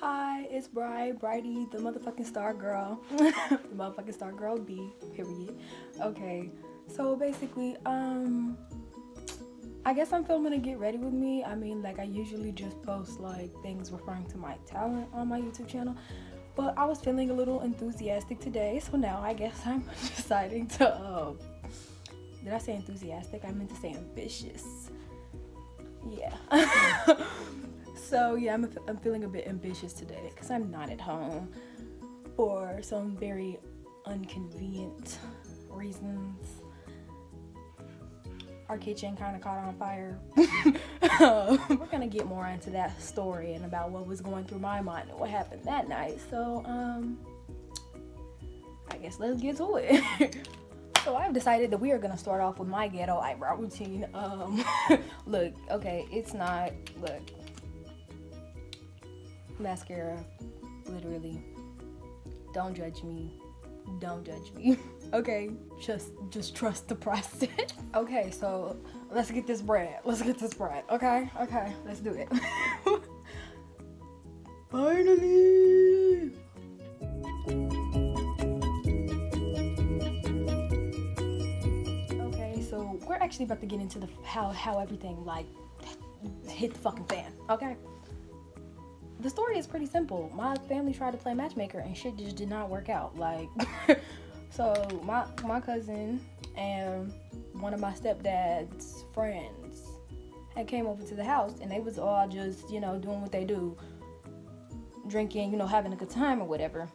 Hi, it's Brighty, the motherfucking star girl. The motherfucking star girl B, period. Okay, so basically, I guess I'm filming a get ready with me. I mean, like, I usually just post, like, things referring to my talent on my YouTube channel. But I was feeling a little enthusiastic today, so now I guess I'm deciding to, did I say enthusiastic? I meant to say ambitious. Yeah. So yeah, I'm feeling a bit ambitious today because I'm not at home for some very inconvenient reasons. Our kitchen kind of caught on fire. We're gonna get more into that story and about what was going through my mind and what happened that night. So I guess let's get to it. So I've decided that we are gonna start off with my ghetto eyebrow routine. Look, okay, it's not look. Mascara, literally. Don't judge me. Okay, just trust the process. Okay, so let's get this bread. Okay, let's do it. Finally. Okay, so we're actually about to get into the how everything like hit the fucking fan. Okay. The story is pretty simple. My family tried to play matchmaker and shit just did not work out. Like, so my cousin and one of my stepdad's friends had came over to the house and they was all just, doing what they do, drinking, having a good time or whatever.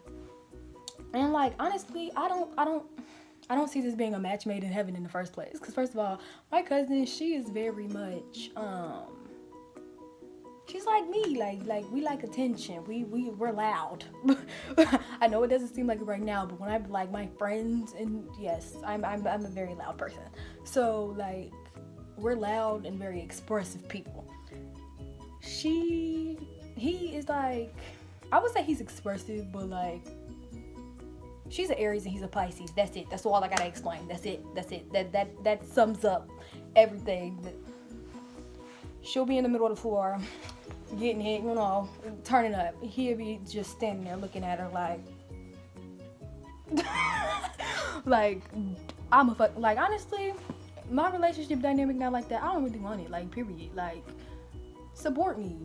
And like, honestly, I don't see this being a match made in heaven in the first place. Cause first of all, my cousin, she is very much, she's like me, like we like attention. We're loud. I know it doesn't seem like it right now, but when I'm like my friends, and yes, I'm a very loud person. So like we're loud and very expressive people. He is like, I would say he's expressive, but like she's an Aries and he's a Pisces. That's it. That's all I gotta explain. That's it. That sums up everything. She'll be in the middle of the floor, getting hit, turning up. He'll be just standing there looking at her like, like, I'm a fuck. Like, honestly, my relationship dynamic not like that. I don't really want it. Like, period. Like, support me.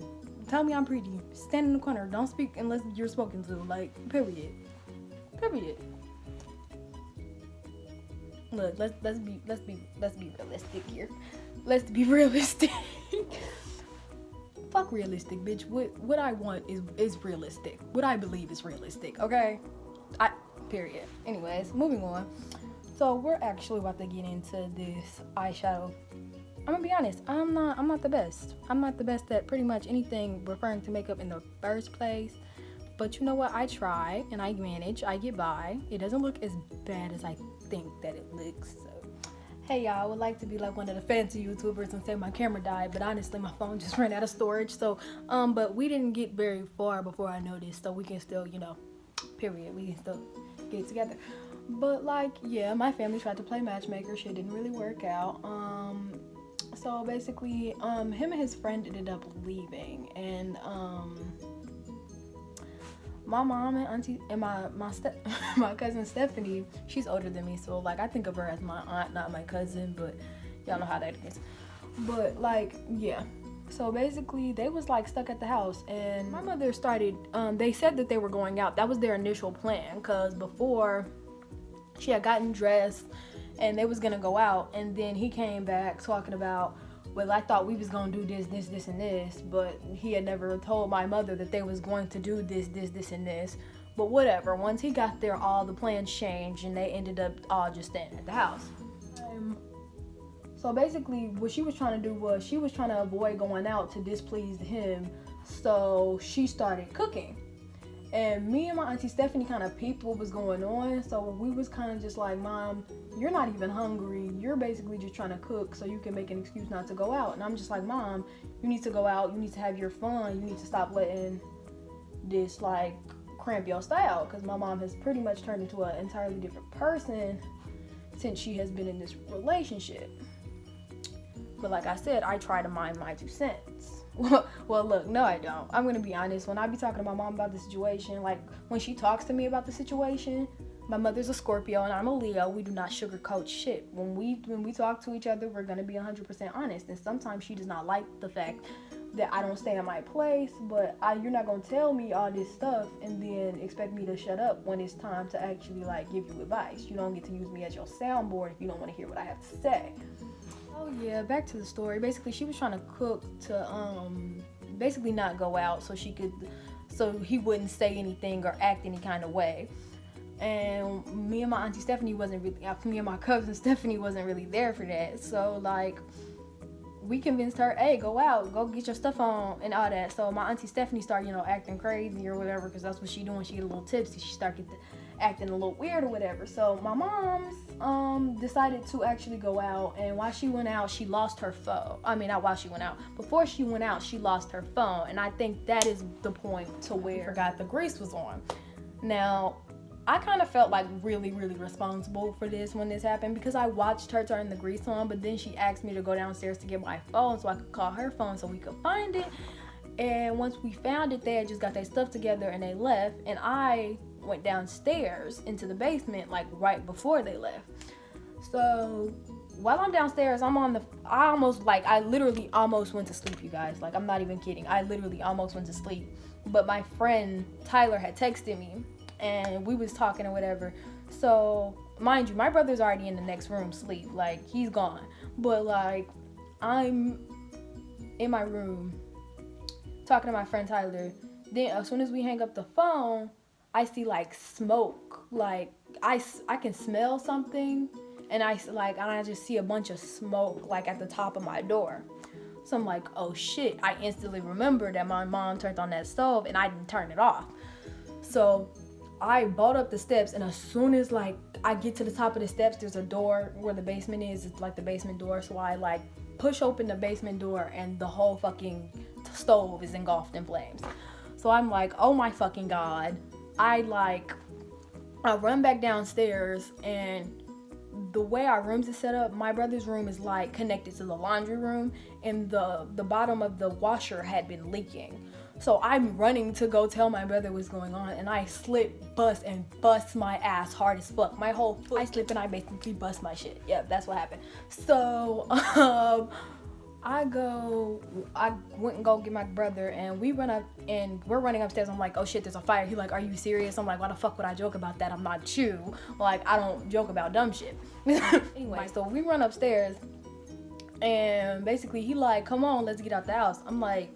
Tell me I'm pretty. Stand in the corner. Don't speak unless you're spoken to. Like, period. Look, let's be realistic here. Let's be realistic. Fuck realistic, bitch. What I want is realistic. What I believe is realistic, okay? Period. Anyways, moving on. So we're actually about to get into this eyeshadow. I'm gonna be honest, I'm not the best. I'm not the best at pretty much anything referring to makeup in the first place. But you know what? I try and I manage. I get by. It doesn't look as bad as I think that it looks. So, hey y'all, I would like to be like one of the fancy YouTubers and say my camera died, but honestly my phone just ran out of storage. So, but we didn't get very far before I noticed, so we can still, period. We can still get it together. But like, yeah, my family tried to play matchmaker. Shit didn't really work out. So basically, him and his friend ended up leaving, and my mom and auntie and my cousin Stephanie, she's older than me, so like I think of her as my aunt, not my cousin, but y'all know how that is. But like, yeah. So basically they was like stuck at the house, and my mother started, they said that they were going out. That was their initial plan, cause before she had gotten dressed and they was gonna go out, and then he came back talking about, well, I thought we was gonna do this, and this, but he had never told my mother that they was going to do this, and this. But whatever, once he got there, all the plans changed, and they ended up all just staying at the house. So basically, what she was trying to do was she was trying to avoid going out to displease him, so she started cooking. And me and my auntie Stephanie kind of peeped what was going on, so we was kind of just like, Mom, you're not even hungry. You're basically just trying to cook so you can make an excuse not to go out. And I'm just like, Mom, you need to go out. You need to have your fun. You need to stop letting this like cramp your style, because my mom has pretty much turned into an entirely different person since she has been in this relationship. But like I said, I try to mind my 2 cents. Well, look, no, I don't. I'm gonna be honest. When I be talking to my mom about the situation, like when she talks to me about the situation, my mother's a Scorpio and I'm a Leo. We do not sugarcoat shit. When we talk to each other, we're gonna be 100% honest. And sometimes she does not like the fact that I don't stay in my place, but you're not gonna tell me all this stuff and then expect me to shut up when it's time to actually like give you advice. You don't get to use me as your soundboard if you don't want to hear what I have to say. Oh yeah, back to the story. Basically, she was trying to cook to basically not go out so he wouldn't say anything or act any kind of way. And me and my cousin Stephanie wasn't really there for that. So like, we convinced her, hey, go out, go get your stuff on and all that. So my auntie Stephanie started, acting crazy or whatever, because that's what she doing. She get a little tipsy. She started acting a little weird or whatever. So my mom's decided to actually go out, and while she went out, she lost her phone. I mean, not while she went out. Before she went out, she lost her phone, and I think that is the point to where she forgot the grease was on. Now, I kind of felt like really, really responsible for this when this happened, because I watched her turn the grease on, but then she asked me to go downstairs to get my phone so I could call her phone so we could find it. And once we found it, they had just got their stuff together and they left, and I went downstairs into the basement like right before they left. So while I'm downstairs, I literally almost went to sleep, you guys. Like, I'm not even kidding. I literally almost went to sleep. But my friend Tyler had texted me and we was talking or whatever. So mind you, my brother's already in the next room sleep. Like, he's gone. But like, I'm in my room talking to my friend Tyler. Then as soon as we hang up the phone, I see like smoke. Like, I can smell something, and I just see a bunch of smoke like at the top of my door. So I'm like, oh shit. I instantly remember that my mom turned on that stove and I didn't turn it off. So I bought up the steps, and as soon as like I get to the top of the steps, there's a door where the basement is. It's like the basement door. So I like push open the basement door, and the whole fucking stove is engulfed in flames. So I'm like, oh my fucking God. I run back downstairs, and the way our rooms is set up, my brother's room is like connected to the laundry room, and the bottom of the washer had been leaking. So I'm running to go tell my brother what's going on, and I bust my ass hard as fuck. My whole foot, I slip and I basically bust my shit. Yeah, that's what happened. So I went and go get my brother, and we run up, and we're running upstairs. I'm like, oh shit, there's a fire. He like, are you serious? I'm like, why the fuck would I joke about that? I'm not you. Like, I don't joke about dumb shit. Anyway, so we run upstairs, and basically he like, come on, let's get out the house. I'm like,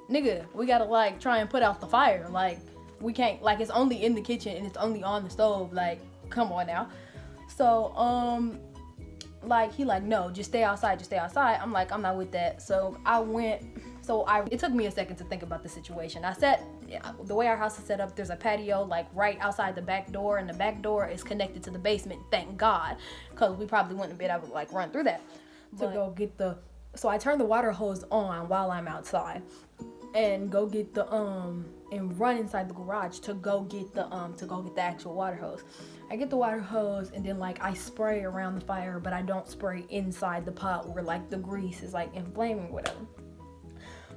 nigga, we gotta like try and put out the fire. Like, we can't, like, it's only in the kitchen and it's only on the stove. Like, come on now. So like, he like, no, just stay outside. I'm like, I'm not with that. So it took me a second to think about the situation. The way our house is set up, there's a patio like right outside the back door, and the back door is connected to the basement, thank God, because we probably wouldn't have been able to like run through that. So I turn the water hose on while I'm outside, and go get and run inside the garage to go get the actual water hose. I get the water hose, and then like I spray around the fire, but I don't spray inside the pot where like the grease is like inflaming or whatever.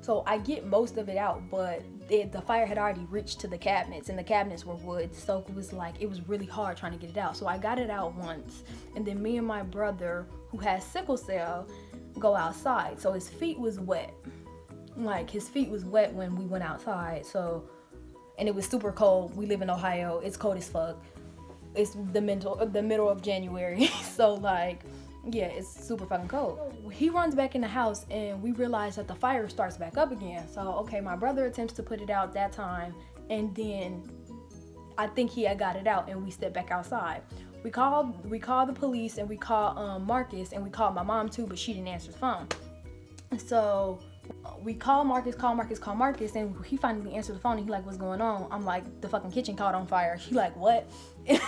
So I get most of it out, but the fire had already reached to the cabinets, and the cabinets were wood, so it was really hard trying to get it out. So I got it out once, and then me and my brother, who has sickle cell, go outside. So his feet was wet. Like, his feet was wet when we went outside. So, and it was super cold. We live in Ohio. It's cold as fuck. It's the middle of January. So like, yeah, it's super fucking cold. He runs back in the house, and we realize that the fire starts back up again. So okay, my brother attempts to put it out that time, and then I think he had got it out, and we stepped back outside. We called the police, and we called Marcus, and we called my mom too, but she didn't answer the phone. So we call Marcus, and he finally answered the phone, and he like, what's going on? I'm like, the fucking kitchen caught on fire. He like, what?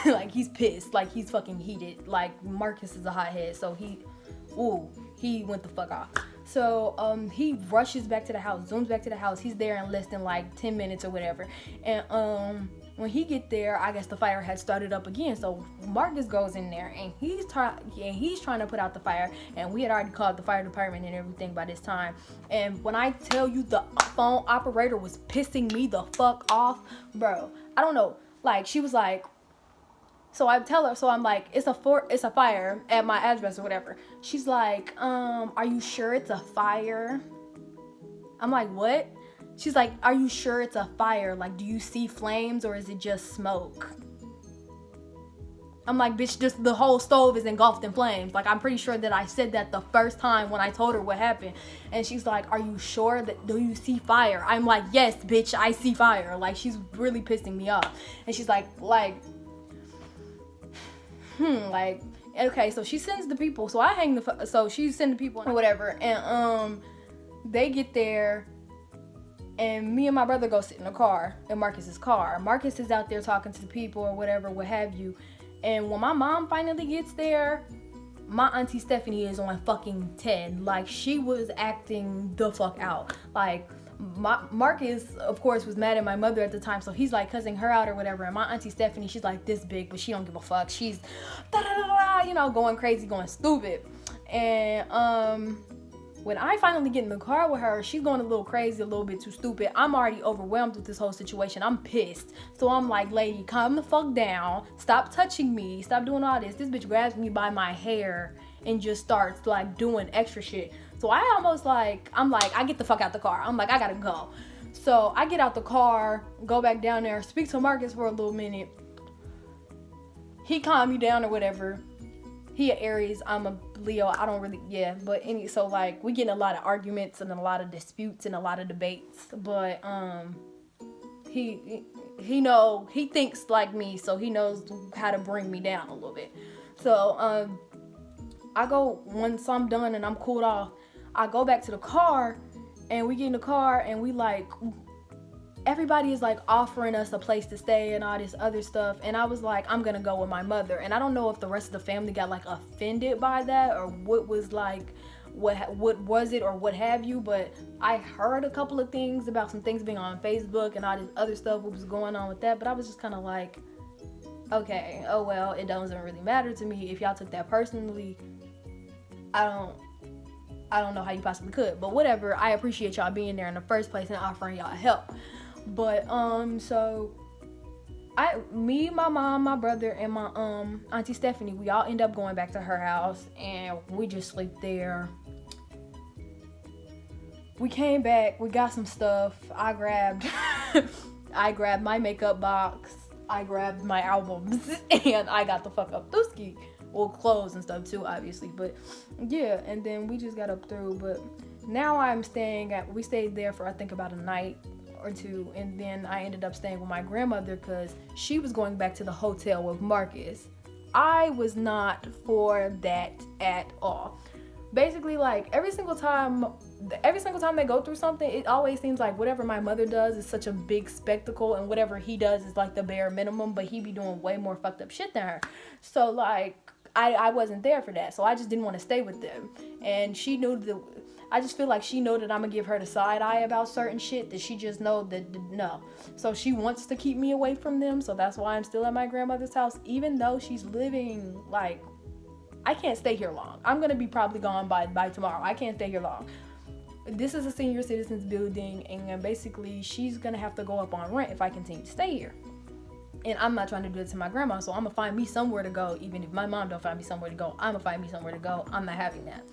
Like, he's pissed, like he's fucking heated. Like, Marcus is a hothead, so he went the fuck off. So he rushes back to the house, zooms back to the house. He's there in less than like 10 minutes or whatever. And when he get there, I guess the fire had started up again. So Marcus goes in there and he's trying to put out the fire. And we had already called the fire department and everything by this time. And when I tell you the phone operator was pissing me the fuck off, bro, I don't know. Like, she was like, so I tell her, so I'm like, it's a fire at my address or whatever. She's like, are you sure it's a fire? I'm like, what? She's like, are you sure it's a fire? Like, do you see flames or is it just smoke? I'm like, bitch, just the whole stove is engulfed in flames. Like, I'm pretty sure that I said that the first time when I told her what happened. And she's like, are you sure that, do you see fire? I'm like, yes, bitch, I see fire. Like, she's really pissing me off. And she's like, okay, so she sends the people. So I hang so she sends the people or whatever. And, they get there. And me and my brother go sit in the car, in Marcus's car. Marcus is out there talking to the people or whatever, what have you. And when my mom finally gets there, my auntie Stephanie is on fucking 10. Like, she was acting the fuck out. Like, Marcus, of course, was mad at my mother at the time, so he's like cussing her out or whatever. And my auntie Stephanie, she's like this big, but she don't give a fuck. She's, you know, going crazy, going stupid. And, when I finally get in the car with her, she's going a little crazy, a little bit too stupid. I'm already overwhelmed with this whole situation. I'm pissed. So I'm like, lady, calm the fuck down. Stop touching me. Stop doing all this. This bitch grabs me by my hair and just starts like doing extra shit. So I almost like, I get the fuck out the car. I'm like, I gotta go. So I get out the car, go back down there, speak to Marcus for a little minute. He calmed me down or whatever. He a Aries, I'm a Leo. I don't really, but so like we getting a lot of arguments and a lot of disputes and a lot of debates, but he thinks like me, so he knows how to bring me down a little bit. So I go, once I'm done and I'm cooled off, I go back to the car and we get in the car and we like, everybody is like offering us a place to stay and all this other stuff. And I was like, I'm gonna go with my mother. And I don't know if the rest of the family got like offended by that or what was like, what was it or what have you. But I heard a couple of things about some things being on Facebook and all this other stuff, what was going on with that. But I was just kind of like, okay, oh well, it doesn't really matter to me. If y'all took that personally, I don't know how you possibly could. But whatever, I appreciate y'all being there in the first place and offering y'all help. But so me, my mom, my brother, and my auntie Stephanie, we all end up going back to her house and we just sleep there. We came back, we got some stuff. I grabbed my makeup box, I grabbed my albums, and I got the fuck up through ski. Well, clothes and stuff too, obviously, but yeah, and then we just got up through. But now we stayed there for I think about a night or two, and then I ended up staying with my grandmother because she was going back to the hotel with Marcus. I was not for that at all. Basically, like every single time they go through something, it always seems like whatever my mother does is such a big spectacle, and whatever he does is like the bare minimum, but he be doing way more fucked up shit than her. So like I wasn't there for that, so I just didn't want to stay with them. And she knew I just feel like she know that I'm gonna give her the side eye about certain shit, that she just know that no. So she wants to keep me away from them, so that's why I'm still at my grandmother's house, even though she's living like, I can't stay here long. I'm gonna be probably gone by tomorrow. I can't stay here long. This is a senior citizens building, and basically she's gonna have to go up on rent if I continue to stay here. And I'm not trying to do it to my grandma, so I'm gonna find me somewhere to go. Even if my mom don't find me somewhere to go, I'm gonna find me somewhere to go. I'm not having that.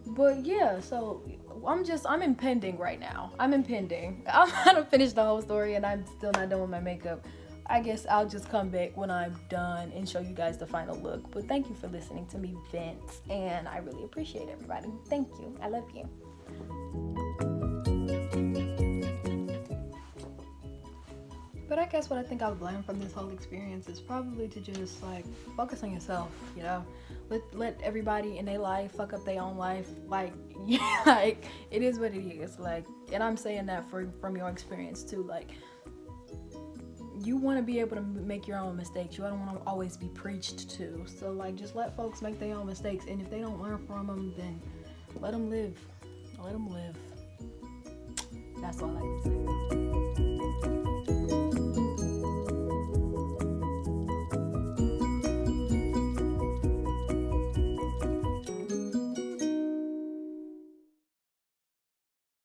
But yeah, so I'm impending right now. I'm gonna finish the whole story and I'm still not done with my makeup. I guess I'll just come back when I'm done and show you guys the final look. But thank you for listening to me vent, and I really appreciate everybody. Thank you. I love you. But I guess what I think I've learned from this whole experience is probably to just like focus on yourself, you know. Let everybody in their life fuck up their own life. Like, yeah, like it is what it is. Like, and I'm saying that from your experience too. Like, you want to be able to make your own mistakes. You don't want to always be preached to. So like, just let folks make their own mistakes, and if they don't learn from them, then let them live. Let them live. That's all I can say.